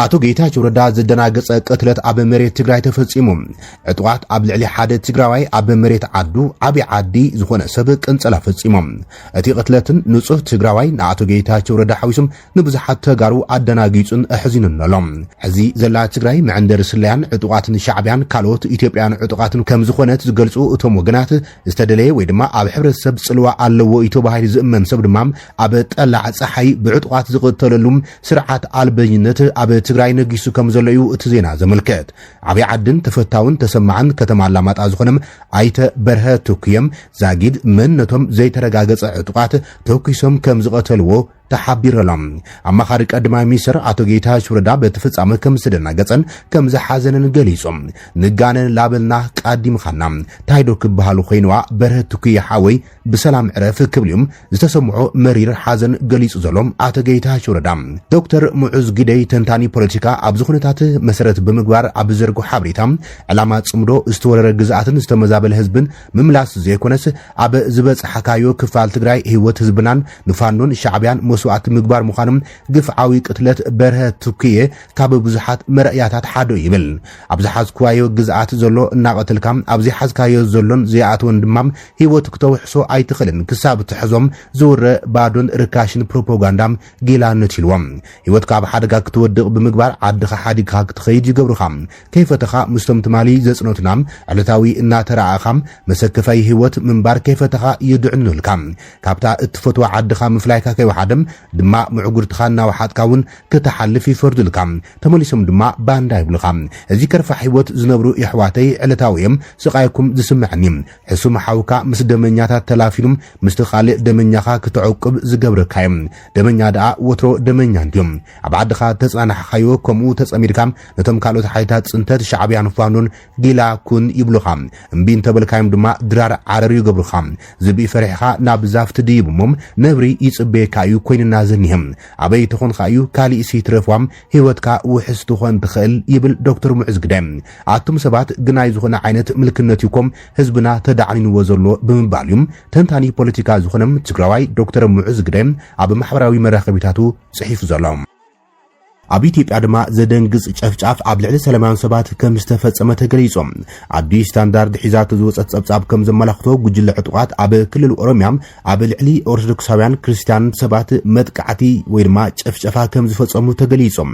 አቶ ጌታቸው ረዳ ዘደናገጸ ቅትለት አብ መሬት ትግራይ ተፈጺሙ ዕጥዋት አብ ልዕሊ ሓደ ትግራዋይ አብ መሬት ዓዱ አብ ዓዲ ዝኾነ ሰብ ቅንጸላ ፈጺሞም እቲ ቅትለትን ንጹህ ትግራዋይ ንአቶ ጌታቸው ረዳ ሓዊሱም ንብዙሓት ተጋሩ አደናጊጹን ኣሕዚኑነሎም ሕዚ ዘላ ትግራይ መዕንደር ስልያን ዕጥዋትን ሻዕብያን ካልኦት ኢትዮጵያን ዕጥቃትን ከም ዝኾነት ዝገልጹ እቶም ወገናት ዝተደለየ ወይ ድማ አብ ሕብረተሰብ ጽልዋ ኣለዎ ኢትዮባሂል ዝእመን ሰብ ድማ አብ ጠላዕ ፀሓይ ብዕጥዋት ዝቅተለሉም ስርዓት አልበኝነት አብ ትግራይ ነጊሱ ከም ዘለዩ እቲ ዜና ዘመልከት ዓብይ ዓድን ተፈታውን ተሰማዓን ከተማ አላማጣ ዝኾነም አይተ በርሀ ተኩየም ዛጊድ መንነቶም ዘይተረጋገጸ ዕጥቃት ተኩይሶም ከም ዝቀተልዎ ተሓቢረሎም አማኻሪ ቀዳማይ ሚኒስትር አቶ ጌታቸው ረዳ በተፈጻመ ከም ዝተደናገጸን ከም ዝሓዘነን ገሊጾም ንጋነን ላበልና ቃዲምኻና ታይዶ ክበሃሉ ኮይንዋ በርሀ ተኩየ ሓወይ ብሰላም ዕረፍ ክብልዮም ዝተሰምዖ መሪር ሓዘን ገሊጹ ዘሎም አቶ ጌታቸው ረዳ ዶክተር ሙዑዝ ግደይ ተንታኒ ፖለቲካ ኣብ ዝኾነታት መሰረት ብምግባር ኣብ ዘርጎ ሓበሬታ ዕላማ ጽምዶ ዝተወረረ ግዛኣትን ዝተመዛበለ ህዝብን ምምላስ ዘይኮነስ ኣብ ዝበጽሐካዮ ክፋል ትግራይ ህይወት ህዝብናን ንፋኖን ሻዕብያን መስዋዕት ምግባር ምዃኖም ግፍዓዊ ቅትለት በርሀ ተኩየ ካብ ብዙሓት መርኣያታት ሓደ ይብል ኣብ ዝሓዝካዮ ግዛኣት ዘሎ እናቀተልካ ኣብ ዝሓዝካዮ ዘሎን ዘይኣትወን ድማ ህይወት ክተውሕሶ ኣይትኽልን ክሳብ ትሕዞም ዝውረ ባዶን ርካሽን ፕሮፓጋንዳም ጊላነት ኢልዎም ህይወት ካብ ሓደጋ ክትወድቕ ብምግባር ዓድኻ ሓዲግካ ክትኸይድ ይገብሩኻ ከይፈተኻ ምስቶም ትማሊ ዘጽኖትና ዕለታዊ እናተራኣኻ መሰከፋይ ህይወት ምንባር ከይፈተኻ ይድዕኑልካ ካብታ እትፈትዋ ዓድኻ ምፍላይካ ከይወሓደም ድማ ምዕጉርትኻ እናወሓጥካውን ከተሓልፍ ይፈርዱልካ ተመሊሶም ድማ ባንዳ ይብሉኻ እዚ ከርፋ ህይወት ዝነብሩ ይሕዋተይ ዕለታዊዮም ስቃይኩም ዝስምዕኒ ሕሱም ሓውካ ምስ ደመኛታት ተላፊሉም ምስቲ ካልእ ደመኛኻ ክትዕቅብ ዝገብረካዮም ደመኛ ደኣ ወትሮ ደመኛ እንድዮም ኣብ ዓድኻ ተጻናሕኻዮ ከምኡ ተጸሚድካ ነቶም ካልኦት ሓይታት ጽንተት ሻዕብያን ፋኖን ጊላ ኩን ይብሉኻ እምቢ እንተበልካዮም ድማ ድራር ዓረር ይገብሩኻ ዝብኢ ፈሪሕኻ ናብ ዛፍ ትድይብሞም ነብሪ ይጽበየካዩ ኮይንና ዘኒህም ኣበይ ተኾንካዩ ካሊእ ሲትረፍዋም ህይወትካ ውሕስ ትኾን ትኽእል ይብል ዶክተር ሙዑዝ ግደይ ኣቱም ሰባት ግናይ ዝኾነ ዓይነት ምልክነት ይኮም ህዝብና ተዳዕኒንዎ ዘሎ ብምባል እዩ ተንታኒ ፖለቲካ ዝኾነም ትግራዋይ ዶክተር ሙዑዝ ግደይ ኣብ ማሕበራዊ መራኸቢታቱ ጽሒፉ ዘሎ ኣብ ኢትዮጵያ ድማ ዘደንግጽ ጨፍጫፍ ኣብ ልዕሊ ሰላማውያን ሰባት ከም ዝተፈጸመ ተገሊጾም ኣዲስ ስታንዳርድ ሒዛቱ ዝወጸት ጸብጻብ ከም ዘመላኽቶ ጉጅለ ዕጡቃት ኣብ ክልል ኦሮሚያ ኣብ ልዕሊ ኦርቶዶክሳውያን ክርስቲያን ሰባት መጥቃዕቲ ወይ ድማ ጨፍጨፋ ከም ዝፈጸሙ ተገሊጾም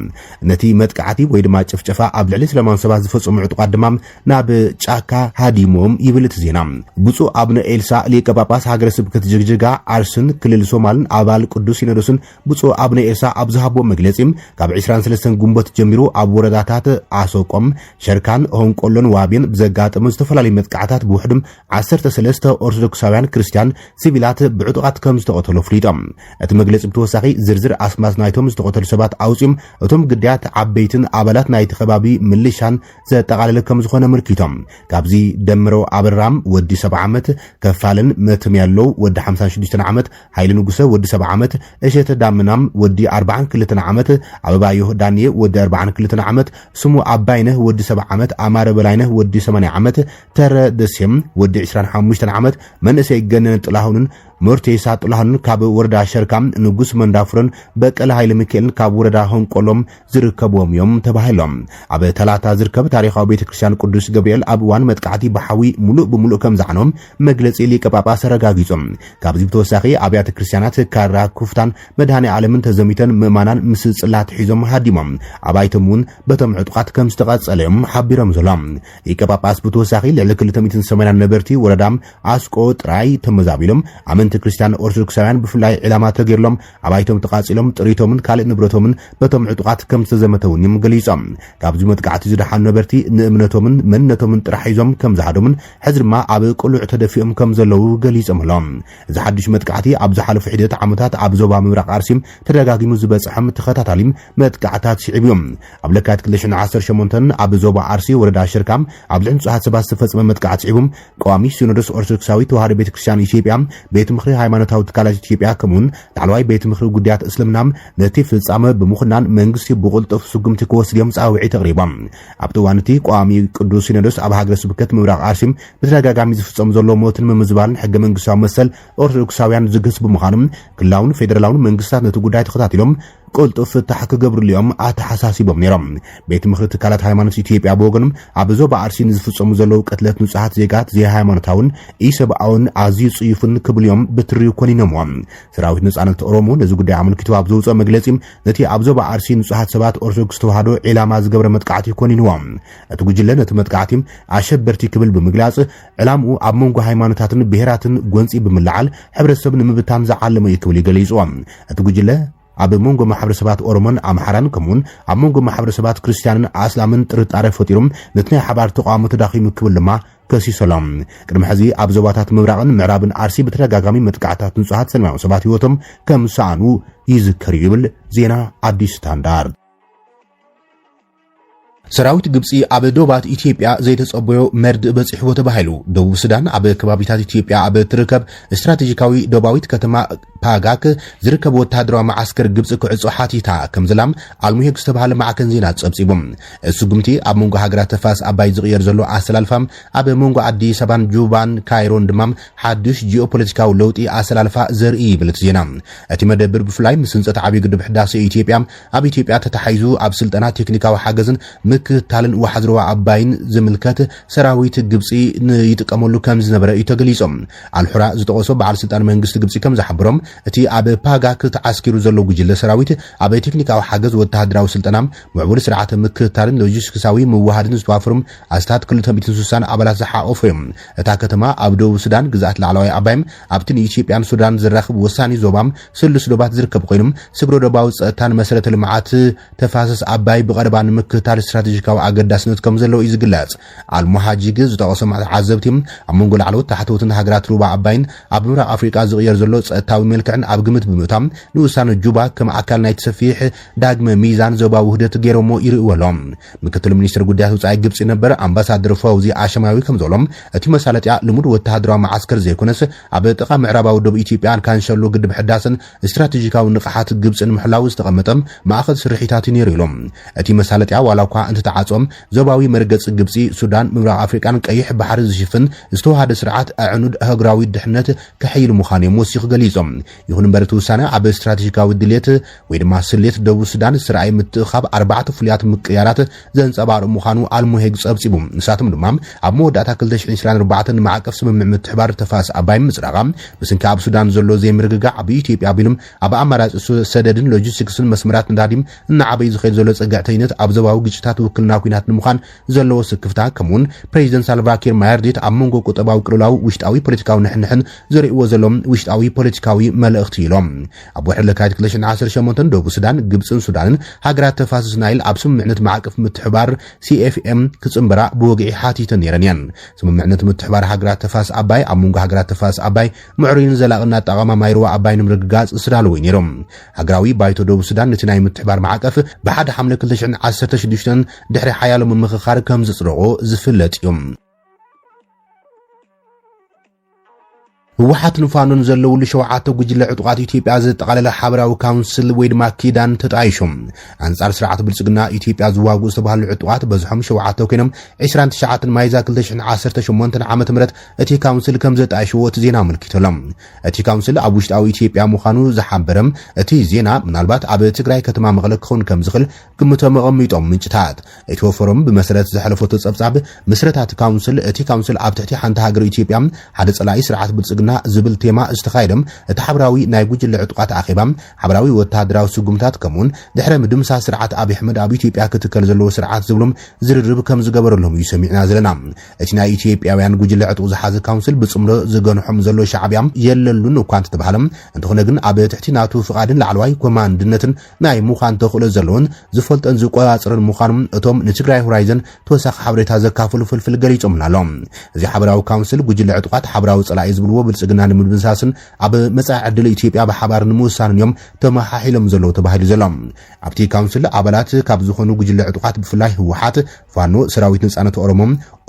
ነቲ መጥቃዕቲ ወይ ድማ ጨፍጨፋ ኣብ ልዕሊ ሰላማውያን ሰባት ዝፈጸሙ ዕጡቃት ድማ ናብ ጫካ ሃዲሞም ይብል እቲ ዜና ብፁዕ አቡነ ኤልሳ ሊቀ ጳጳስ ሃገረ ስብከት ጅግጅጋ አርስን ክልል ሶማልን አባል ቅዱስ ሲኖዶስን ብፁዕ አቡነ ኤልሳ ኣብ ዝሃቦ መግለጺ ካብ 23 ጉንቦት ጀሚሩ ኣብ ወረዳታት ኣሶቆም ሸርካን ሆንቆሎን ዋቢን ብዘጋጠሙ ዝተፈላለዩ መጥቃዕታት ብውሕድም 13 ኦርቶዶክሳውያን ክርስቲያን ሲቪላት ብዕጡቃት ከም ዝተቆተሉ ፍሊጦም እቲ መግለጺ ብተወሳኺ ዝርዝር ኣስማት ናይቶም ዝተቆተሉ ሰባት ኣውፂም እቶም ግዳያት ዓበይትን ኣባላት ናይቲ ከባቢ ምልሻን ዘጠቃለለ ከም ዝኾነ ምልክቶም ካብዚ ደምሮ አብራም ወዲ 70 ዓመት ከፋልን መትም ያለው ወዲ 56 ዓመት ኃይል ንጉሰ ወዲ 70 ዓመት እሸተ ዳምናም ወዲ 42 ዓመት አበባ ዳንኤ ወዲ 42 ዓመት ስሙ አባይነህ ወዲ 70 ዓመት አማረ በላይነህ ወዲ 80 ዓመት ተረ ደስም ወዲ 25 ዓመት መንእሰይ ገነን ጥላሁንን ሞርቴሳ ጥላሁንን ካብ ወረዳ ሸርካም ንጉስ መንዳፍረን በቀለ ኃይለ ሚካኤልን ካብ ወረዳ ሆንቆሎም ዝርከቦም ዮም ተባሂሎም ኣብ ተላታ ዝርከብ ታሪኻዊ ቤተክርስቲያን ቅዱስ ገብርኤል ኣብ ዋን መጥቃዕቲ በሓዊ ሙሉእ ብሙሉእ ከም ዛዕኖም መግለጺ ሊቀ ጳጳስ ረጋጊጾም ካብዚ ብተወሳኺ ኣብያተ ክርስቲያናት ካራ ኩፍታን መድኃኔ ዓለምን ተዘሚተን ምእማናን ምስ ጽላት ሒዞም ሃዲሞም ኣባይቶም በቶም ዕጡቃት ከም ዝተቀጸለም ሓቢሮም ዘሎም ሊቀ ጳጳስ ብተወሳኺ ልዕሊ 280 ነበርቲ ወረዳም ኣስቆ ጥራይ ተመዛቢሎም ኣመንቲ ክርስቲያን ኦርቶዶክሳውያን ብፍላይ ዕላማ ተገይሮም ኣባይቶም ተቃጺሎም ጥሪቶምን ካልእ ንብረቶምን በቶም ዕጡቃት ከም ዝተዘመተውን ይም ገሊጾም ካብዚ መጥቃዕቲ ዝደሓኑ ነበርቲ ንእምነቶምን መንነቶምን ጥራሕ ሒዞም ከም ዝሓዶምን ሕዚ ድማ ኣብ ቁሉዕ ተደፊኦም ከም ዘለዉ ገሊጾም ኣሎም እዚ ሓድሽ መጥቃዕቲ ኣብ ዝሓለፉ ሒደት ዓመታት ኣብ ዞባ ምብራቅ ኣርሲም ተደጋጊሙ ዝበጽሐም ተኸታታሊም መጥቃዕታት ሽዕብዮም ኣብ ለካቲት 2018 ኣብ ዞባ አርሲ ወረዳ ሽርካም ኣብ ልዕሊ ንጹሃት ሰባት ዝተፈጸመ መጥቃዕቲ ሽዕቡም ቋሚ ሲኖዶስ ኦርቶዶክሳዊ ተዋህዶ ቤተክርስቲያን ኢትዮጵያ ቤት ምኽሪ ሃይማኖታዊ ትካላት ኢትዮጵያ ከምኡን ላዕለዋይ ቤት ምኽሪ ጉዳያት እስልምናም ነቲ ፍጻመ ብምኽናን መንግስቲ ብቁልጡፍ ስጉምቲ ክወስድ እዮም ጻውዒት ተቕሪቦም ኣብቲ ዋንቲ ቋሚ ቅዱስ ሲኖዶስ ኣብ ሃገረ ስብከት ምብራቅ ኣርሲም ብተደጋጋሚ ዝፍጸም ዘሎ ሞትን ምምዝባልን ሕገ መንግስታዊ መሰል ኦርቶዶክሳውያን ዝግህዝ ብምዃኖም ክልላውን ፌደራላውን መንግስታት ነቲ ጉዳይ ተኸታቲሎም ቅልጡፍ ፍታሕ ክገብርልዮም ኣተሓሳሲቦም ነይሮም ቤት ምክሪ ትካላት ሃይማኖት ኢትዮጵያ ብወገኖም ኣብ ዞባ ኣርሲ ዝፍጸሙ ዘለዉ ቅትለት ንጹሓት ዜጋት ዘይሃይማኖታውን ኢሰብኣውን ኣዝዩ ጽዩፍን ክብልዮም ብትሪ ኮኒኖምዎም ሰራዊት ነጻነት ኦሮሞ ነዚ ጉዳይ ኣመልኪቱ ኣብ ዘውፅኦ መግለጺ ነቲ ኣብ ዞባ ኣርሲ ንጹሓት ሰባት ኦርቶዶክስ ተዋህዶ ዒላማ ዝገብረ መጥቃዕቲ ኮኒንዎም እቲ ጉጅለ ነቲ መጥቃዕቲ ኣሸበርቲ ክብል ብምግላጽ ዕላምኡ ኣብ መንጎ ሃይማኖታትን ብሄራትን ጎንጺ ብምልዓል ሕብረተሰብ ንምብታን ዝዓለመ እዩ ክብል ይገልጹዎም እቲ ጉጅለ ኣብ መንጎ ማሕበረሰባት ኦሮሞን ኣምሓራን ከምኡን ኣብ መንጎ ማሕበረሰባት ክርስቲያንን ኣስላምን ጥርጣሬ ፈጢሮም ነቲ ናይ ሓባር ተቃውሞ ተዳኺሙ ክብል ድማ ከሲሰሎም ቅድሚ ሕዚ ኣብ ዞባታት ምብራቕን ምዕራብን ኣርሲ ብተደጋጋሚ መጥቃዕታት ንጹሓት ሰላማዊ ሰባት ህይወቶም ከም ሰኣኑ ይዝከር ይብል ዜና አዲስ ስታንዳርድ ሰራዊት ግብጺ ኣብ ዶባት ኢትዮጵያ ዘይተጸበዮ መርድ በጽሕዎ ተባሂሉ ደቡብ ሱዳን ኣብ ከባቢታት ኢትዮጵያ ኣብ ትርከብ ስትራቴጂካዊ ዶባዊት ከተማ ፓጋክ ዝርከብ ወታደራዊ ማዓስከር ግብጺ ክዕጾ ሓቲታ ከም ዝላም ኣልሙሄግ ዝተባሃለ ማዕከን ዜና ጸብጺቦም እሱ ጉምቲ ኣብ መንጎ ሃገራት ተፋስ ኣባይ ዝቕየር ዘሎ ኣሰላልፋም ኣብ መንጎ ኣዲስ አበባን ጁባን ካይሮን ድማ ሓድሽ ጂኦፖለቲካዊ ለውጢ ኣሰላልፋ ዘርኢ ይብልት ዜና እቲ መደብር ብፍላይ ምስንጸት ዓብይ ግድብ ሕዳሴ ኢትዮጵያ ኣብ ኢትዮጵያ ተታሓይዙ ኣብ ስልጠና ቴክኒካዊ ሓገዝን ምክታልን ወሓዝረዋ ኣባይን ዝምልከት ሰራዊት ግብጺ ይጥቀመሉ ከም ዝነበረ ተገሊጾም አልሑራ ዝጠቆሶ በዓል ስልጣን መንግስቲ ግብጺ ከም ዝሓብሮም እቲ ኣብ ፓጋክ ተዓስኪሩ ዘሎ ጉጅለ ሰራዊት ኣብ ቴክኒካዊ ሓገዝ ወተሃደራዊ ስልጠና ምዕቡል ስርዓተ ምክታልን ሎጂስቲክሳዊ ምዋሃድን ዝተዋፈሩም ኣስታት 260 ኣባላት ዝሓቆፉ እዮም እታ ከተማ ኣብ ደቡብ ሱዳን ግዛት ላዕለዋይ ኣባይም ኣብቲ ኢትዮጵያን ሱዳን ዝራኽብ ወሳኒ ዞባም ስሉስ ዶባት ዝርከብ ኮይኖም ስግሮ ዶባዊ ጸጥታን መሰረተ ልምዓት ተፋሰስ ኣባይ ብቐረባን ምክታል ስትራቴጂካዊ ኣገዳስነት ከም ዘለዎ እዩ ዝግለጽ አልሙሃጂግ ዝተቆሶ ዓዘብቲ ኣብ መንጎ ላዕለዎት ታሕተውትን ሃገራት ሩባ ኣባይን ኣብ ምብራቕ ኣፍሪቃ ዝቕየር ዘሎ ጸጥታዊ መልክዕን ኣብ ግምት ብምእታም ንውሳነ ጁባ ከም ኣካል ናይ ተሰፊሕ ዳግመ ሚዛን ዞባ ውህደት ገይሮሞ ይርእወሎም ምክትል ሚኒስትር ጉዳያት ወጻኢ ግብጺ ነበር ኣምባሳደር ፈውዚ ኣሸማዊ ከም ዘሎም እቲ መሳለጥያ ልሙድ ወተሃደራዊ ማዓስከር ዘይኮነስ ኣብ ጥቓ ምዕራባዊ ደቡብ ኢትዮጵያን ካንሸሎ ግድብ ሕዳስን ስትራቴጂካዊ ንቕሓት ግብጽን ምሕላው ዝተቐመጠም ማእኸል ስርሒታት ነይሩ ኢሎም እቲ መሳለጥያ ዋላኳ እንተተዓጾም ዞባዊ መርገጽ ግብጺ ሱዳን ምብራቕ ኣፍሪቃን ቀይሕ ባሕሪ ዝሽፍን ዝተዋሃደ ስርዓት ኣዕኑድ ኣህጉራዊ ድሕነት ከሕይል ምዃኖም ወሲኹ ገሊጾም ይሁን እምበር እቲ ውሳነ ኣብ ስትራቴጂካዊ ድሌት ወይ ድማ ስሌት ደቡብ ሱዳን ስርዓይ ምትኻብ 4 ፍሉያት ምቅያራት ዘንጸባርቕ ምዃኑ ኣልሙሄግ ጸብጺቡ ንሳቶም ድማ ኣብ መወዳእታ 2024 ንማዕቀፍ ስምምዕ ምትሕባር ተፋስ ኣባይ ምጽራቓ ብስንኪ ኣብ ሱዳን ዘሎ ዘይምርግጋዕ ኣብ ኢትዮጵያ ቢሎም ኣብ ኣማራጭ ሰደድን ሎጂስቲክስን መስመራት ንዳዲም እናዓበይ ዝኸይድ ዘሎ ጸጋዕተይነት ኣብ ዞባዊ ግጭታት ውክልና ኩናት ንምዃን ዘለዎ ስክፍታ ከምኡን ፕሬዚደንት ሳልቫኪር ማያርዲት ኣብ መንጎ ቁጠባዊ ቅልውላዊ ውሽጣዊ ፖለቲካዊ ንሕንሕን ዘርእይዎ ዘሎም ውሽጣዊ ፖለቲካዊ መልእኽቲ ኢሎም ኣብ ወርሒ ለካቲት 2018 ደቡብ ሱዳን ግብጽን ሱዳንን ሃገራት ተፋሰስ ናይል ኣብ ስምምዕነት ማዕቀፍ ምትሕባር CFM ክጽምበራ ብወግዒ ሓቲተን ነይረን እየን ስምምዕነት ምትሕባር ሃገራት ተፋሰስ ኣባይ ኣብ መንጎ ሃገራት ተፋሰስ ኣባይ ምዕሩይን ዘላቕና ኣጠቓቕማ ማይሩዋ ኣባይ ንምርግጋጽ ዝዳለወ ነይሮም ሃገራዊ ባይቶ ደቡብ ሱዳን ነቲ ናይ ምትሕባር ማዕቀፍ ብሓደ ሐምለ 2016 ድሕሪ ሓያሎ ምምኽኻር ከም ዝጽድቆ ዝፍለጥ እዮም ህወሓት ንፋኖን ዘለውሉ ሸውዓተ ጉጅለ ዕጡቃት ኢትዮጵያ ዘጠቃለለ ሓበራዊ ካውንስል ወይ ድማ ኪዳን ተጣይሾም አንጻር ስርዓት ብልጽግና ኢትዮጵያ ዝዋግኡ ዝተባሃሉ ዕጡቃት በዝሖም ሸውዓተ ኮይኖም 29 ማይዛ 2018 ዓመተ ምህረት እቲ ካውንስል ከም ዘጣይሽዎ እቲ ዜና አመልኪቶሎም እቲ ካውንስል ኣብ ውሽጣዊ ኢትዮጵያ ምዃኑ ዝሓበረም እቲ ዜና ምናልባት ኣብ ትግራይ ከተማ መቐለ ክኸውን ከም ዝኽእል ግምቶም ኣቐሚጦም ምንጭታት እቲ ወፈሮም ብመሰረት ዝሓለፈ ተጸብጻብ ምስረታት ካውንስል እቲ ካውንስል ኣብ ትሕቲ ሓንቲ ሃገር ኢትዮጵያ ሓደ ጸላኢ ስርዓት ብልጽግና ዝብል ቴማ ዝተኻይደም እቲ ሓበራዊ ናይ ጉጅለ ዕጡቃት ኣኺባም ሓበራዊ ወተሃደራዊ ስጉምታት ከምኡን ድሕረ ምድምሳ ስርዓት ኣብ ኣሕመድ ኣብ ኢትዮጵያ ክትከል ዘለዎ ስርዓት ዝብሎም ዝርርብ ከም ዝገበረሎም እዩ ሰሚዕና ዘለና እቲ ናይ ኢትዮጵያውያን ጉጅለ ዕጡቅ ዝሓዘ ካውንስል ብጽምዶ ዝገንሖም ዘሎ ሻዕብያ የለሉን እኳ እንተባሃለም እንተኾነ ግን ኣብ ትሕቲ ናቱ ፍቓድን ላዕለዋይ ኮማንድነትን ናይ ምዃን ተኽእሎ ዘለዎን ዝፈልጠን ዝቆጻጽርን ምዃኖም እቶም ንትግራይ ሆራይዘን ተወሳኺ ሓበሬታ ዘካፍሉ ፍልፍል ገሊጾምና ኣሎም እዚ ሓበራዊ ካውንስል ጉጅለ ዕጡቃት ሓበራዊ ጸላኢ ዝብልዎ ብልጽግና ንምድምሳስን ኣብ መጻኢ ዕድል ኢትዮጵያ ብሓባር ንምውሳንን እዮም ተመሓሒሎም ዘለዉ ተባሂሉ ዘሎም ኣብቲ ካውንስል ኣባላት ካብ ዝኾኑ ጉጅለ ዕጡቃት ብፍላይ ህወሓት ፋኖ ሰራዊት ነጻነት ኦሮሞ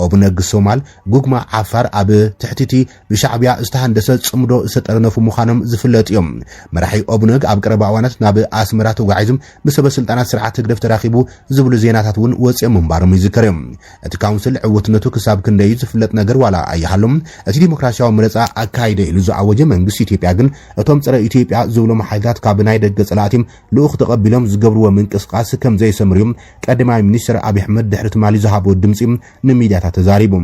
ኦብነግ ሶማል ጉግማ ዓፋር ኣብ ትሕቲቲ ብሻዕብያ ዝተሃንደሰ ጽምዶ ዝተጠርነፉ ምዃኖም ዝፍለጥ እዮም መራሒ ኦብነግ ኣብ ቀረባ እዋናት ናብ ኣስመራ ተጓዒዞም ብሰበ ስልጣናት ስርዓት ግደፍ ተራኺቡ ዝብሉ ዜናታት እውን ወጽኦም ምንባሮም ይዝከር እዮም እቲ ካውንስል ዕውትነቱ ክሳብ ክንደይ ዝፍለጥ ነገር ዋላ ኣይሃሎም እቲ ዲሞክራሲያዊ ምርጫ ኣካይደ ኢሉ ዝዓወጀ መንግስቲ ኢትዮጵያ ግን እቶም ፀረ ኢትዮጵያ ዝብሎም ሓይልታት ካብ ናይ ደገ ጸላእቲም ልኡኽ ተቐቢሎም ዝገብርዎ ምንቅስቃስ ከም ዘይሰምርዮም ቀዳማይ ሚኒስትር አብይ አሕመድ ድሕሪ ትማሊ ዝሃቦ ድምጺ ንሚድያታት ተዛሪቡ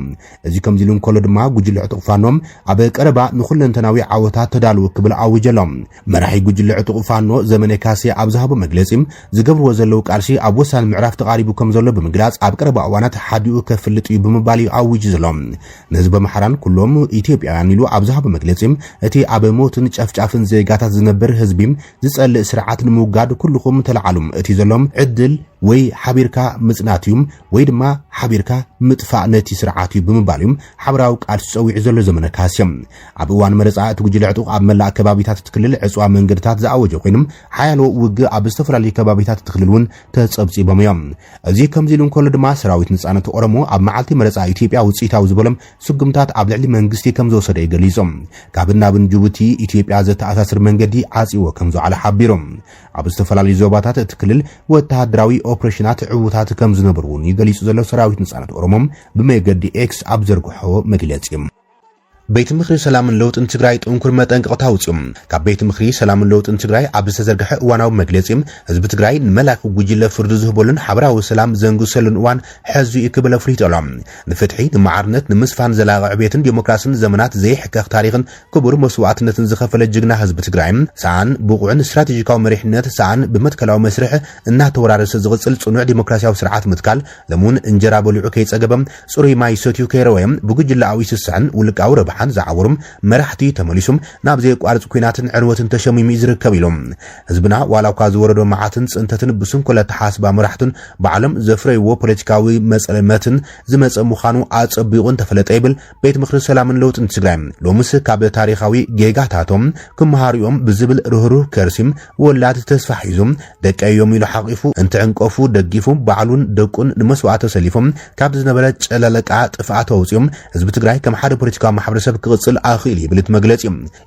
እዚ ከም ዝሉን ኮሎ ድማ ጉጅለ ዕጡቕ ፋኖም ኣብ ቀረባ ንኹለንተናዊ ዓወታት ተዳልው ክብል ኣውጀሎም መራሒ ጉጅለ ዕጡቕ ፋኖ ዘመነ ካሴ ኣብ ዝሃቦ መግለጺ ዝገብርዎ ዘለው ቃልሲ ኣብ ወሳኒ ምዕራፍ ተቃሪቡ ከም ዘሎ ብምግላጽ ኣብ ቀረባ እዋናት ሓዲኡ ከፍልጥ እዩ ብምባል ኣውጅ ዘሎም ንህዝቢ መሓራን ኩሎም ኢትዮጵያውያን ኢሉ ኣብ ዝሃቦ መግለጺ እቲ ኣብ ሞትን ጨፍጫፍን ዜጋታት ዝነብር ህዝቢ ዝጸልእ ስርዓት ንምውጋድ ኩልኩም ተለዓሉም እቲ ዘሎም ዕድል ወይ ሓቢርካ ምጽናትዩም ወይ ድማ ሓቢርካ ምጥፋእ ነቲ ስርዓት ብምባልዩም ሓብራው ቃልሲ ፀዊዕ ዘሎ ዘመነ ካስዮም ኣብ እዋን መረጻ እቲ ጉጅለ ዕጡቕ ኣብ መላእ ከባቢታት ትክልል ዕጽዋ መንገድታት ዝኣወጀ ኮይኖም ሓያሎ ውግእ ኣብ ዝተፈላለዩ ከባቢታት ትክልል እውን ተጸብጺቦም እዮም እዚ ከምዚ ኢሉን ኮሎ ድማ ሰራዊት ነጻነት ኦሮሞ ኣብ መዓልቲ መረጻ ኢትዮጵያ ውጽኢታዊ ዝበሎም ስጉምታት ኣብ ልዕሊ መንግስቲ ከም ዝወሰደ ይገሊጾም ካብ ናብን ጅቡቲ ኢትዮጵያ ዘተኣሳስር መንገዲ ዓጺዎ ከም ዝዓለ ሓቢሮም ኣብ ዝተፈላለዩ ዞባታት እቲ ክልል ወተሃደራዊ ኦፕሬሽናት ዕውታት ከም ዝነበሩን ይገሊጹ ዘሎ ሰራዊት ነጻነት ኦሮሞም ብመገዲ ኤክስ ኣብ ዘርግሖ መግለጺ ቤት ምኽሪ ሰላምን ለውጥን ትግራይ ጥንኩር መጠንቀቕታ ውጽም ካብ ቤት ምኽሪ ሰላምን ለውጥን ትግራይ ኣብ ዝተዘርግሐ እዋናዊ መግለጺ ህዝቢ ትግራይ ንመላክ ጉጅለ ፍርዲ ዝህበሉን ሓብራዊ ሰላም ዘንግሰሉን እዋን ሕዚ ይክብል ኣፍሪጦሎም ንፍትሒ ንማዓርነት ንምስፋን ዘላቂ ዕብየትን ዲሞክራሲን ዘመናት ዘይሕከኽ ታሪኽን ክቡር መስዋዕትነትን ዝኸፈለ ጅግና ህዝቢ ትግራይ ሰዓን ብቑዕን ስትራቴጂካዊ መሪሕነት ሰዓን ብመትከላዊ መስርሕ እናተወራረሰ ዝቕጽል ጽኑዕ ዲሞክራሲያዊ ስርዓት ምትካል ለሙን እንጀራ በሊዑ ከይጸገበም ጽሩይ ማይ ሰትዩ ከይረወየም ብጉጅለ ኣዊ ስስዕን ውልቃዊ ረብሓን ዝዓወሩም መራሕቲ ተመሊሱም ናብ ዘይቋርጽ ኩናትን ዕንወትን ተሸሚሙ ይዝርከብ ኢሎም ህዝብና ዋላኳ ዝወረዶ መዓትን ጽንተትን ብስንኮለት ተሓስባ መራሕትን በዓለም ዘፍረይዎ ፖለቲካዊ መጸለመትን ዝመጸ ምዃኑ ኣጸቢቑን ተፈለጠ ይብል ቤት ምኽሪ ሰላምን ለውጥን ትግራይ ሎምስ ካብ ታሪኻዊ ጌጋታቶም ክመሃሪኦም ብዝብል ርህሩህ ከርሲም ወላድ ተስፋ ሒዞም ደቀዮም ኢሉ ሓቂፉ እንትዕንቀፉ ደጊፉ በዓሉን ደቁን ንመስዋዕተ ሰሊፎም ካብ ዝነበረ ጨለለቃ ጥፍኣት ወጽዮም ህዝቢ ትግራይ ከም ሓደ ፖለቲካዊ ማሕበረሰብ ክቅጽል ኣኽእል ይብልት መግለጺ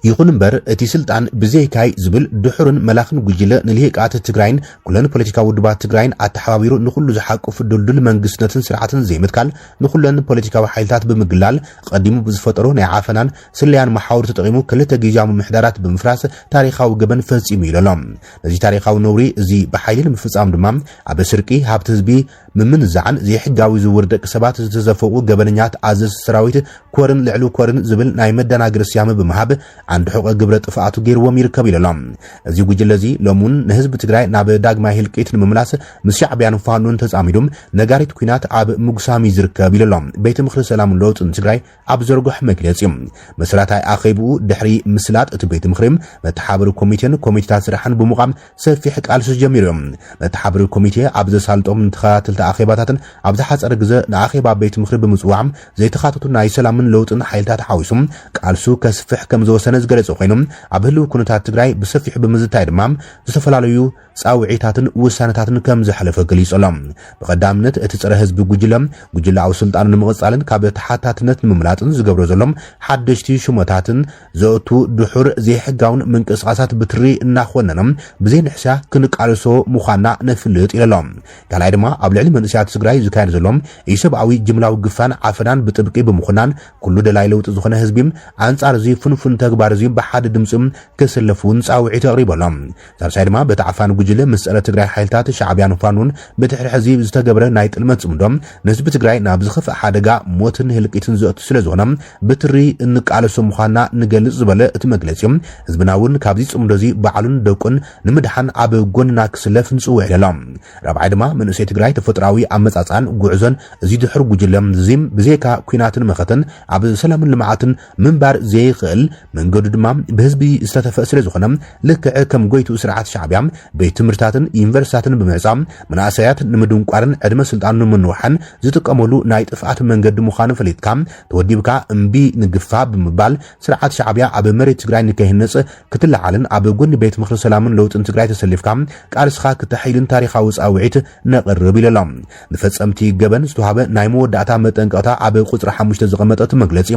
ይኹን እምበር እቲ ስልጣን ብዘይካይ ዝብል ድሑርን መላኽን ጉጅለ ንልሂቃት ትግራይን ኩለን ፖለቲካዊ ውድባት ትግራይን ኣተሓባቢሩ ንኹሉ ዝሓቅፍ ድልድል መንግስትነትን ስርዓትን ዘይምትካል ንኹለን ፖለቲካዊ ሓይልታት ብምግላል ቀዲሙ ብዝፈጠሮ ናይ ዓፈናን ስለያን መሓውር ተጠቂሙ ክልተ ጊዜያዊ ምሕዳራት ብምፍራስ ታሪኻዊ ገበን ፈጺሙ ይለሎም ነዚ ታሪኻዊ ነውሪ እዚ ብሓይሊ ንምፍጻም ድማ ኣብ ስርቂ ሃብቲ ህዝቢ ምምንዛዕን ዘይሕጋዊ ዝውውር ደቂ ሰባት ዝተዘፈቁ ገበነኛት ኣዘዝ ሰራዊት ኮርን ልዕሉ ኮርን ዝብል ናይ መደናግር ስያመ ብምሃብ አንድ ሕቆ ግብረ ጥፋቱ ገይርዎም ይርከብ ይለሎም እዚ ጉጅለ እዚ ሎሙን ንህዝቢ ትግራይ ናብ ዳግማይ ህልቂት ንምምላስ ምስ ሻዕብያን ፋኖን ተጻሚዶም ነጋሪት ኩናት ኣብ ሙግሳሚ ዝርከብ ይለሎም ቤት ምኽሪ ሰላምን ለውጥን ትግራይ ኣብ ዘርግሕ መግለጺ መስራታይ ኣኺቡ ድሕሪ ምስላጥ እቲ ቤት ምኽሪ መተሓበሪ ኮሚቴን ኮሚቴታት ስራሕን ብምቋም ሰፊሕ ቃልሲ ጀሚሮም መተሓበሪ ኮሚቴ ኣብ ዘሳልጦም ተኸታተልቲ ኣኺባታትን ኣብ ዝሓጸረ ግዜ ንኣኺባ ቤት ምኽሪ ብምጽዋዕም ዘይተኻተቱ ናይ ሰላምን ለውጥን ሓይልታት ሓዊሱም ቃልሱ ከስፍሕ ከም ዝወሰነ ዝገለጸ ኮይኖም ኣብ ህልው ኩነታት ትግራይ ብሰፊሕ ብምዝታይ ድማ ዝተፈላለዩ ጻውዒታትን ውሳነታትን ከም ዝሓለፈ ገሊጾሎም ብቐዳምነት እቲ ፀረ ህዝቢ ጉጅለ ኣብ ስልጣን ንምቕጻልን ካብ ተሓታትነት ንምምላጥን ዝገብሮ ዘሎም ሓደሽቲ ሹመታትን ዘእቱ ድሑር ዘይሕጋውን ምንቅስቃሳት ብትሪ እናኾነኖም ብዘይንሕሳ ክንቃልሶ ምዃና ነፍልጥ ኢሎም ካልኣይ ድማ ኣብ ልዕሊ መንእሰያት ትግራይ ዝካየድ ዘሎም ኢሰብኣዊ ጅምላዊ ግፋን ዓፈናን ብጥብቂ ብምኹናን ኩሉ ደላይ ለውጥ ዝኾነ ህዝቢ አንጻር እዚ ፍንፍን ተግባር እዚ ብሓደ ድምጽ ከሰለፉን ጻውዒት ተቕሪቦሎም ሳልሳይ ድማ በተዓፋን ጉጅለ ምስዕረ ትግራይ ሓይልታት ሻዕብያን ፋኑን በትሕሪ ሕዚ ዝተገብረ ናይ ጥልመት ጽምዶም ንህዝቢ ትግራይ ናብ ዝኸፍእ ሓደጋ ሞትን ህልቂትን ዘእቱ ስለ ዝኾነ ብትሪ እንቃለሶ ምዃና ንገልጽ ዝበለ እቲ መግለጺ ህዝብናውን ካብዚ ጽምዶ እዚ በዓሉን ደቁን ንምድሓን ኣብ ጎንና ክስለፍ ንጽውዕ ኢሎም ራብዓይ ድማ መንእሰይ ትግራይ ተፈጥራዊ ኣመጻጻን ጉዕዞን እዚ ድሕር ጉጅለ ዝም ብዘይካ ኩናትን መኸተን ኣብ ሰላምን ልምዓት ልምዓትን ምንባር ዘይኽእል መንገዱ ድማ ብህዝቢ ዝተተፈስረ ዝኾነ ልክዕ ከም ጎይቱ ስርዓት ሻዕብያ ቤት ትምህርታትን ዩኒቨርሲታትን ብምዕጻም መናእሰያት ንምድንቋርን ዕድመ ስልጣን ንምንውሓን ዝጥቀመሉ ናይ ጥፍኣት መንገዲ ምዃኑ ፈሊጥካ ተወዲብካ እምቢ ንግፋ ብምባል ስርዓት ሻዕብያ ኣብ መሬት ትግራይ ንከይህነጽ ክትለዓልን ኣብ ጎኒ ቤት ምክሪ ሰላምን ለውጥን ትግራይ ተሰሊፍካ ቃልስኻ ክትሓይልን ታሪኻዊ ጻውዒት ነቕርብ ኢሎም ንፈጸምቲ ገበን ዝተዋሃበ ናይ መወዳእታ መጠንቀቕታ ኣብ ቁጽሪ 5 ዝቐመጠት መግለጺ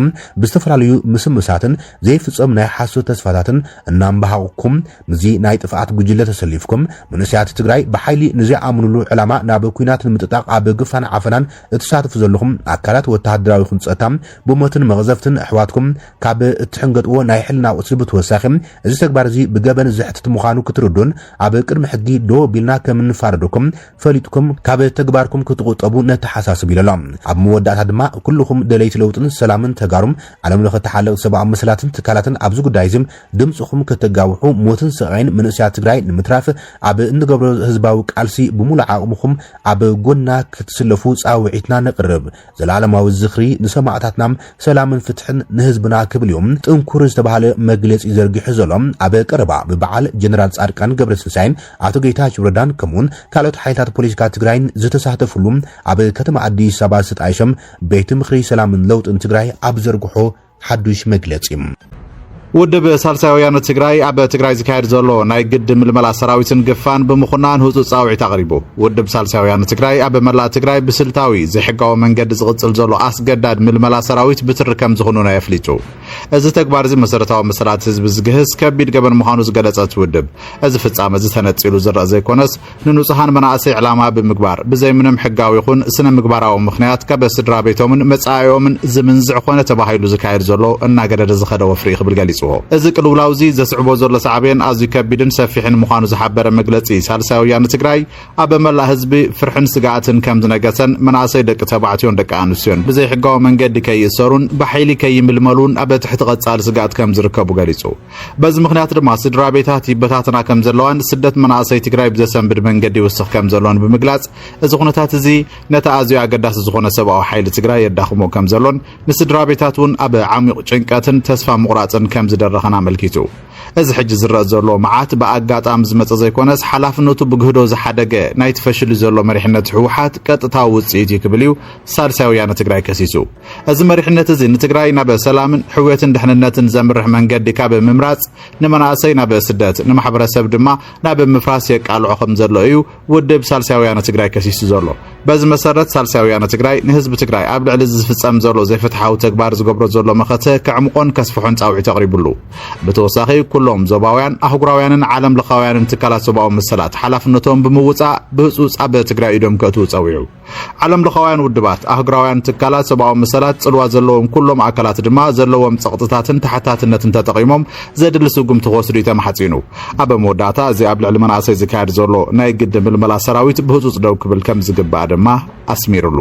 ብዝተፈላለዩ ምስምሳትን ዘይፍጸም ናይ ሓሶት ተስፋታትን እናምባሃቕኩም ምዚ ናይ ጥፍኣት ጉጅለ ተሰሊፍኩም መንእሰያት ትግራይ ብሓይሊ ንዘይኣምንሉ ዕላማ ናብ ኩናት ንምጥጣቕ ኣብ ግፋን ዓፈናን እትሳተፉ ዘለኹም ኣካላት ወተሃደራዊ ኹንጸታ ብሞትን መቕዘፍትን ኣሕዋትኩም ካብ እትሕንገጥዎ ናይ ሕልና ቁጽሪ ብተወሳኺ እዚ ተግባር እዚ ብገበን ዝሕትት ምዃኑ ክትርዱን ኣብ ቅድሚ ሕጊ ዶ ቢልና ከም እንፋረደኩም ፈሊጥኩም ካብ ተግባርኩም ክትቆጠቡ ነተሓሳስብ ኢሎም ኣብ መወዳእታ ድማ ኩልኹም ደለይቲ ለውጥን ሰላምን ተጋሩም ዓለም ለኸ ተሓለቕ ሰብኣዊ መሰላትን ትካላትን ኣብዚ ጉዳይ እዚ ድምጽኹም ክትጋውሑ ሞትን ስቃይን መንእሰያት ትግራይ ንምትራፍ ኣብ እንገብሮ ህዝባዊ ቃልሲ ብሙሉእ ዓቕምኹም ኣብ ጎና ክትስለፉ ጻውዒትና ነቕርብ ዘላለማዊ ዝኽሪ ንሰማዕታትና ሰላምን ፍትሕን ንህዝብና ክብል እዮም ጥንኩር ዝተባሃለ መግለጺ ዘርጊሑ ዘሎም ኣብ ቀረባ ብበዓል ጀነራል ጻድቃን ገብረስላሴን ኣቶ ጌታቸው ረዳን ከምኡን ካልኦት ሓይልታት ፖለቲካ ትግራይን ዝተሳተፍሉ ኣብ ከተማ አዲስ አበባ ዝተጣይሸም ቤት ምክሪ ሰላምን ለውጥን ትግራይ ኣብ ዘርግሖ ሓዱሽ መግለጺ ውድብ ሳልሳይ ወያነ ትግራይ ኣብ ትግራይ ዝካየድ ዘሎ ናይ ግድ ምልመላ ሰራዊትን ግፋን ብምኹናን ህፁፅ ጻውዒት ኣቕሪቡ ውድብ ሳልሳይ ወያነ ትግራይ ኣብ መላእ ትግራይ ብስልታዊ ዘይሕጋዊ መንገዲ ዝቕጽል ዘሎ ኣስገዳድ ምልመላ ሰራዊት ብትርከም ዝኾኑና የፍሊጡ እዚ ተግባር እዚ መሰረታዊ መሰላት ህዝቢ ዝግህዝ ከቢድ ገበን ምዃኑ ዝገለጸት ውድብ እዚ ፍጻመ እዚ ተነጺሉ ዝረአ ዘይኮነስ ንንጹሃን መናእሰይ ዕላማ ብምግባር ብዘይ ምንም ሕጋዊ ይኹን ስነ ምግባራዊ ምኽንያት ካብ ስድራ ቤቶምን መጻኢዮምን ዝምንዝዕ ኮነ ተባሂሉ ዝካየድ ዘሎ እናገደደ ዝኸደ ወፍሪ ክብል ገሊጹ እዚ ቅልውላውዚ ዘስዕቦ ዘሎ ሰዓብን ኣዝዩ ከቢድን ሰፊሕን ምዃኑ ዝሓበረ መግለጺ ሳልሳይ ወያነ ትግራይ ኣብ መላእ ህዝቢ ፍርሕን ስጋኣትን ከም ዝነገሰን መናእሰይ ደቂ ተባዕትዮን ደቂ ኣንስትዮን ብዘይ ሕጋዊ መንገዲ ከይእሰሩን ብሓይሊ ከይምልመሉን ኣብ ትሕቲ ቀጻሊ ስጋኣት ከም ዝርከቡ ገሊጹ በዚ ምኽንያት ድማ ስድራ ቤታት ይበታትና ከም ዘለዋን ስደት መናእሰይ ትግራይ ብዘሰንብድ መንገዲ ይውስኽ ከም ዘለዎን ብምግላጽ እዚ ኩነታት እዚ ነታ ኣዝዩ ኣገዳሲ ዝኾነ ሰብኣዊ ሓይሊ ትግራይ የዳኽሞ ከም ዘሎን ንስድራ ቤታት እውን ኣብ ዓሚቕ ጭንቀትን ተስፋ ምቑራጽን ከም ዝደረኸና መልኪቱ እዚ ሕጂ ዝረአ ዘሎ መዓት ብኣጋጣሚ ዝመጸ ዘይኮነስ ሓላፍነቱ ብግህዶ ዝሓደገ ናይ ተፈሽሉ ዘሎ መሪሕነት ህወሓት ቀጥታዊ ውጽኢት ይክብል እዩ ሳልሳይ ወያነ ትግራይ ከሲሱ እዚ መሪሕነት እዚ ንትግራይ ናብ ሰላምን ሕውየትን ድሕንነትን ዘምርሕ መንገዲ ካብ ምምራጽ ንመናእሰይ ናብ ስደት ንማሕበረሰብ ድማ ናብ ምፍራስ የቃልዖ ከም ዘሎ እዩ ውድብ ሳልሳይ ወያነ ትግራይ ከሲሱ ዘሎ በዚ መሰረት ሳልሳይ ወያነ ትግራይ ንህዝቢ ትግራይ ኣብ ልዕሊ ዝፍጸም ዘሎ ዘይፍትሓዊ ተግባር ዝገብሮ ዘሎ መኸተ ከዕምቆን ከስፍሖን ጻውዒት ኣቕሪቡሉ ብተወሳኺ ኩሎም ዞባውያን ኣህጉራውያንን ዓለም ለኻውያንን ትካላት ሰብኣዊ መሰላት ሓላፍነቶም ብምውጻእ ብህፁፅ ኣብ ትግራይ ኢዶም ከእትዉ ጸዊዑ ዓለም ለኻውያን ውድባት ኣህጉራውያን ትካላት ሰብኣዊ መሰላት ጽልዋ ዘለዎም ኩሎም ኣካላት ድማ ዘለዎም ጸቕጥታትን ተሓታትነትን ተጠቒሞም ዘድሊ ስጉምቲ ክወስዱ ተማሓጺኑ ኣብ መወዳእታ እዚ ኣብ ልዕሊ መናእሰይ ዝካየድ ዘሎ ናይ ግዲ ምልመላ ሰራዊት ብህፁፅ ደው ክብል ከም ዝግባእ ድማ ኣስሚሩሉ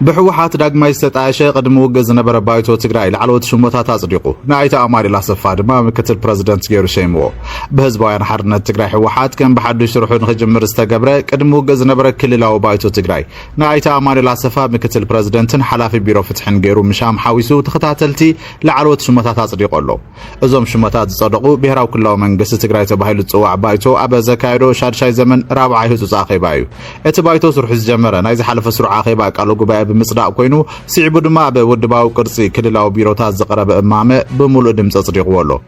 بحوحات داغماي ستاشه قدم وغ زنبر بايتو تግራይ لعلوت شموتات اصديقو نايتا اماري لاسفا دما مكتل بريزيدنت غيرو شيمو بهزباوያን حرነት تግራይ حوحات كان بحدش روحو نخجمر استغبره قدم وغ زنبر كللاو بايتو تግራይ نايتا اماري لاسفا مكتل بريزيدنتن حلافي بيرو فتحن غيرو مشام حاويسو تخاتلتي لعلوت شموتات اصديقولو ازوم شموتات صدقو بهراو كلاو منغس تግራይ تبايلو صواع بايتو ابا زكايرو شادشاي زمن رابعي هزو صاخيبايو ات بايتو سرح زجمره نايز حلف سرعه خيبا قالو غبا بمصداق كوينو سيعبو دما بودباو قرصي كللاو بيروتات زقرب امامه بمولو دمص صديقولو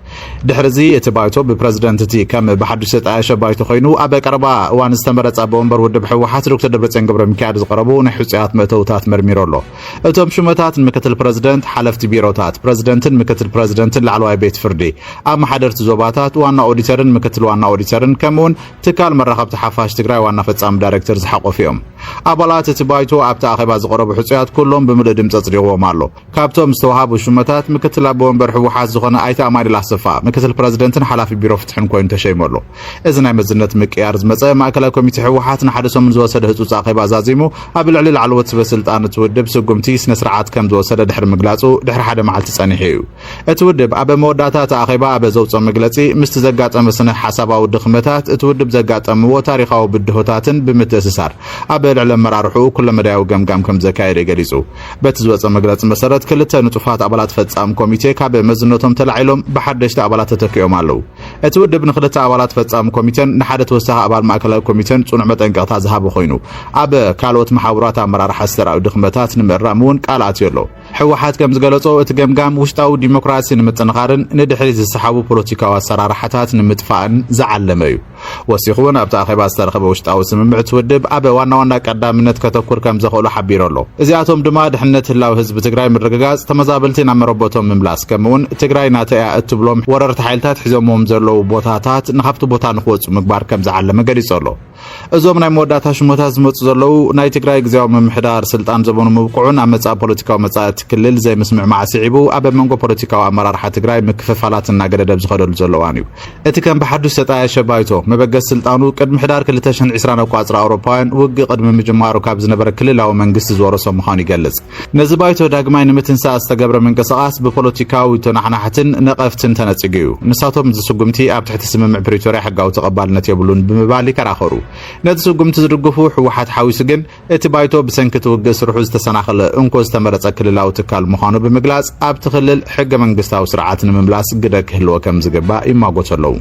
دحرزي اتبايتو ببريزيدنتتي كم بحدش تاشه بايتو كوينو ابا قربا وان استمرت ابونبر ودب حوحات دكتور دبرتين قبر مكاد زقربو نحصيات متوتات مرميرولو اتوم شمتات مكتل بريزيدنت حلفت بيروتات بريزيدنتن مكتل بريزيدنتن لعلواي بيت فردي ام حضرت زوباتات وانا اوديترن مكتل وانا اوديترن كمون تكال مرخبت حفاش تግራይ وانا فصام دايركتور زحقو فيهم ابالات اتبايتو ابتا اخبا زقربو حصيات كلهم بملء دمص صديقوم الله كابتوم استوهابو شمتات مكتل ابونبر حوحات زخونه ايتا اماري لاسفا مكتل بريزيدنتن حلافي بيرو فتحن كوين تشيمولو اذن مزنت مقيار زمصه ماكلا كوميتي حوحات نحدثهم من زوسد حصوص اخبا زازيمو ابلعل العلوت بسلطان تودب سغمتي سن سرعات كم زوسد دحر مغلاصو دحر حدا معلت صنيحيو اتودب ابا موداتات اخبا ابا زوصو مغلصي مستزغاطم سنه حساباو دخمتات اتودب زغاطم و تاريخاو بدهوتاتن بمتسسار ابا ልዕሊ መራርሑ ኩሉ መዳያዊ ገምጋም ከም ዘካየደ ገሊጹ በቲ ዝወፀ መግለፂ መሰረት ክልተ ንጡፋት ኣባላት ፈጻሚ ኮሚቴ ካብ መዝነቶም ተላዒሎም ብሓደሽቲ ኣባላት ተተኪኦም ኣለዉ እቲ ውድብ ንክልተ ኣባላት ፈጻሚ ኮሚቴን ንሓደ ተወሳኺ ኣባል ማእከላዊ ኮሚቴን ጽኑዕ መጠንቀቕታ ዝሃበ ኮይኑ ኣብ ካልኦት ማሕበራት ኣመራርሓ ዝተራእዩ ድኽመታት ንምእራም እውን ቃል ኣትዩ ኣሎ ሕወሓት ከም ዝገለጾ እቲ ገምጋም ውሽጣዊ ዲሞክራሲ ንምጥንኻርን ንድሕሪት ዝሰሓቡ ፖለቲካዊ ኣሰራርሓታት ንምጥፋእን ዝዓለመ እዩ ወሲኹ እውን ኣብቲ ኣኼባ ዝተረኸበ ውሽጣዊ ስምምዕ ትውድብ ኣብ ዋና ዋና ቀዳምነት ከተኩር ከም ዘኽእሉ ሓቢሩ ኣሎ እዚኣቶም ድማ ድሕነት ህላዊ ህዝቢ ትግራይ ምርግጋጽ ተመዛበልቲ ናብ መረበቶም ምምላስ ከምኡውን ትግራይ ናተያ እትብሎም ወረርቲ ሓይልታት ሒዞሞም ዘለዉ ቦታታት ንኻብቲ ቦታ ንኽወፁ ምግባር ከም ዝዓለመ ገሊጹ ኣሎ እዞም ናይ መወዳእታ ሽሞታት ዝመፁ ዘለዉ ናይ ትግራይ ግዜያዊ ምምሕዳር ስልጣን ዘበኑ ምብቅዑን ኣብ መጻኢ ፖለቲካዊ መጻኢቲ ክልል ዘይምስምዕ ማዕሲዒቡ ኣብ መንጎ ፖለቲካዊ ኣመራርሓ ትግራይ ምክፍፋላት እናገደደ ዝኸደሉ ዘለዋን እዩ እቲ ከም ብሓዱሽ ዝተጣየሸ ባይቶ መበገስ ስልጣኑ ቅድሚ ሕዳር 2020 እኳ ኣጽራ ኣውሮፓውያን ውጊ ቅድሚ ምጅማሩ ካብ ዝነበረ ክልላዊ መንግስቲ ዝወረሶ ምዃኑ ይገልጽ ነዚ ባይቶ ዳግማይ ንምትንሳእ ዝተገብረ ምንቅስቓስ ብፖለቲካዊ ተናሕናሕትን ነቐፍትን ተነጽጉ እዩ ንሳቶም ዝስጉምቲ ኣብ ትሕቲ ስምምዕ ፕሪቶርያ ሕጋዊ ተቐባልነት የብሉን ብምባል ይከራኸሩ ነቲ ስጉምቲ ዝድግፉ ሕወሓት ሓዊሱ ግን እቲ ባይቶ ብሰንኪ ውግእ ስርሑ ዝተሰናኸለ እንኮ ዝተመረጸ ክልላዊ ትካል ምዃኑ ብምግላጽ ኣብቲ ክልል ሕገ መንግስታዊ ስርዓት ንምምላስ ግደ ክህልዎ ከም ዝግባእ ይማጎቱ ኣለዉ